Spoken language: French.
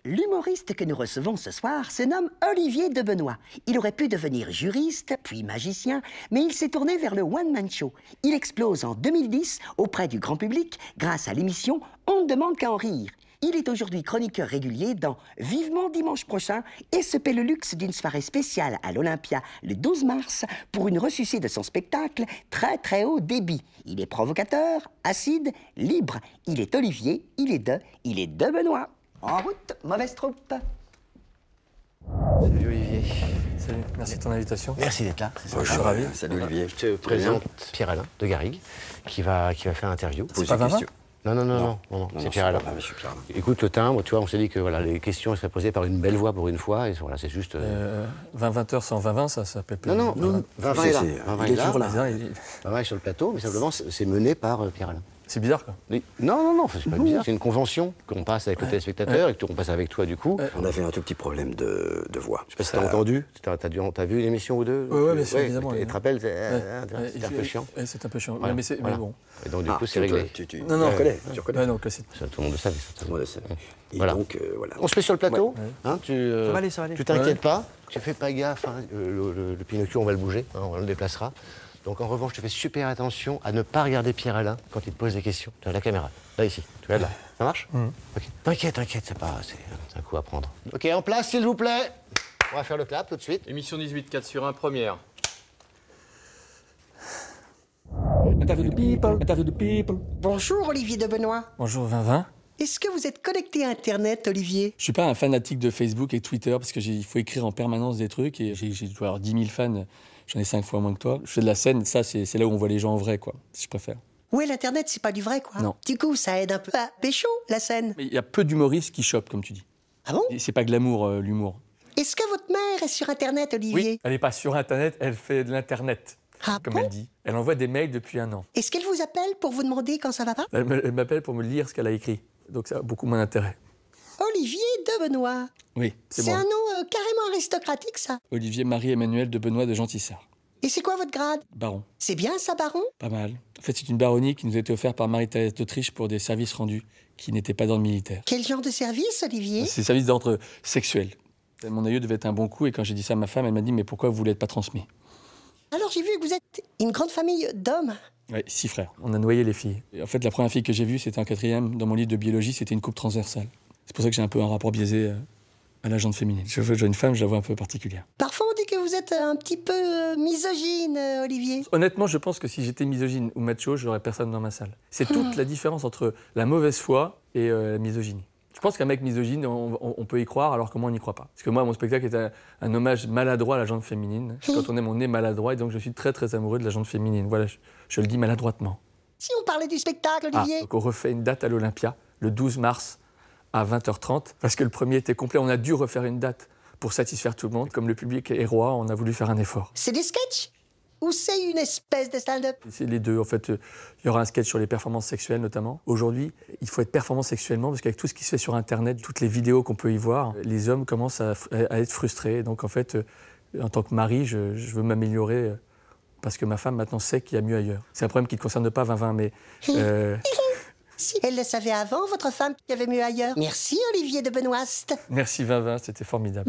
L'humoriste que nous recevons ce soir se nomme Olivier de Benoît. Il aurait pu devenir juriste, puis magicien, mais il s'est tourné vers le one-man show. Il explose en 2010 auprès du grand public grâce à l'émission On ne demande qu'à en rire. Il est aujourd'hui chroniqueur régulier dans Vivement dimanche prochain et se paie le luxe d'une soirée spéciale à l'Olympia le 12 mars pour une ressucée de son spectacle très haut débit. Il est provocateur, acide, libre. Il est Olivier, il est de Benoît. En route, mauvaise troupe. Salut Olivier. Salut, merci de ton invitation. Merci d'être là. Je suis ravi. Salut Olivier. Je te présente Pierre-Alain de Garrigue qui va faire l'interview. C'est pas Vavin ? Non, c'est Pierre-Alain. Monsieur Pierre-Alain. Écoute le timbre, tu vois, on s'est dit que voilà, les questions seraient posées par une belle voix pour une fois, et voilà, c'est juste... 20-20 heures sans Vavin, ça s'appelle plus. Non, Vavin est là. Vavin est là. toujours là. Vavin est sur le plateau, mais simplement, c'est mené par Pierre-Alain. C'est bizarre, quoi. Non, c'est pas bizarre. C'est une convention qu'on passe avec le téléspectateur et qu'on passe avec toi, du coup. On avait un tout petit problème de voix. Je sais pas si t'as entendu, t'as vu une émission ou deux? Oui, bien sûr, évidemment. Tu te rappelles, c'était un peu chiant. C'est un peu chiant, Voilà, mais voilà. bon. Et donc, du coup, c'est réglé. Non, Tu reconnais Ouais, non, classique. Ça, tout le monde le savait. Tout le monde le sait. Et Voilà. donc, voilà. On se met sur le plateau. Ouais. Hein, Ça va aller. Tu t'inquiètes pas. Tu fais pas gaffe. Hein, le Pinocchio, on va le bouger. Hein, on le déplacera. Donc en revanche, tu fais super attention à ne pas regarder Pierre-Alain quand il te pose des questions. Tu as la caméra. Là, ici. Tu regardes là. Ça marche? Okay. T'inquiète, c'est un coup à prendre. Ok, en place, s'il vous plaît. On va faire le clap tout de suite. Émission 18, 4 sur 1, première. Interview de people. Bonjour Olivier de Benoît. Bonjour, 20-20. Est-ce que vous êtes connecté à Internet, Olivier? Je suis pas un fanatique de Facebook et Twitter parce que il faut écrire en permanence des trucs et j'ai dû avoir 10 000 fans. J'en ai 5 fois moins que toi. Je fais de la scène, ça, c'est là où on voit les gens en vrai, quoi, si je préfère. Ouais, l'Internet, c'est pas du vrai, quoi. Non. Du coup, ça aide un peu à pécho, la scène. Mais il y a peu d'humoristes qui chopent, comme tu dis. Ah bon? Et c'est pas glamour, l'humour. Est-ce que votre mère est sur Internet, Olivier? Elle est pas sur Internet, elle fait de l'Internet, Ah comme bon? elle dit. Elle envoie des mails depuis 1 an. Est-ce qu'elle vous appelle pour vous demander quand ça va pas? Elle m'appelle pour me lire ce qu'elle a écrit. Donc ça a beaucoup moins d'intérêt. Olivier de Benoît. Oui, c'est C'est moi. un nom carrément aristocratique, ça. Olivier Marie-Emmanuel de Benoît de Gentissart. Et c'est quoi votre grade? Baron. C'est bien ça, baron? Pas mal. En fait, c'est une baronnie qui nous a été offerte par Marie-Thérèse d'Autriche pour des services rendus qui n'étaient pas dans le militaire. Quel genre de service, Olivier? C'est des services d'ordre sexuel. Mon aïeux devait être un bon coup et quand j'ai dit ça à ma femme, elle m'a dit « Mais pourquoi vous ne l'êtes pas transmis ?» Alors j'ai vu que vous êtes une grande famille d'hommes. Oui, 6 frères. On a noyé les filles. Et en fait, la première fille que j'ai vue, c'était en 4e. Dans mon livre de biologie, c'était une coupe transversale. C'est pour ça que j'ai un peu un rapport biaisé à la gente féminine. Je vois une femme, je la vois un peu particulière. Parfois on dit que vous êtes un petit peu misogyne, Olivier. Honnêtement, je pense que si j'étais misogyne ou macho, j'aurais personne dans ma salle. C'est toute la différence entre la mauvaise foi et la misogynie. Je pense qu'un mec misogyne, on peut y croire alors que moi, on n'y croit pas. Parce que moi, mon spectacle est un hommage maladroit à la gente féminine. Quand on aime, on est maladroit et donc je suis très amoureux de la gente féminine. Voilà, je le dis maladroitement. Si on parlait du spectacle, Olivier. Donc on refait une date à l'Olympia, le 12 mars à 20h30, parce que le premier était complet. On a dû refaire une date pour satisfaire tout le monde. Comme le public est roi, on a voulu faire un effort. C'est des sketchs? Ou c'est une espèce de stand-up? C'est les deux. En fait, il y aura un sketch sur les performances sexuelles notamment. Aujourd'hui, il faut être performant sexuellement parce qu'avec tout ce qui se fait sur Internet, toutes les vidéos qu'on peut y voir, les hommes commencent à être frustrés. Donc en fait, en tant que mari, je veux m'améliorer parce que ma femme maintenant sait qu'il y a mieux ailleurs. C'est un problème qui ne concerne pas 20-20, mais... Si elle le savait avant, votre femme, qu'il y avait mieux ailleurs. Merci, Olivier de Benoît. Merci 20-20, c'était formidable.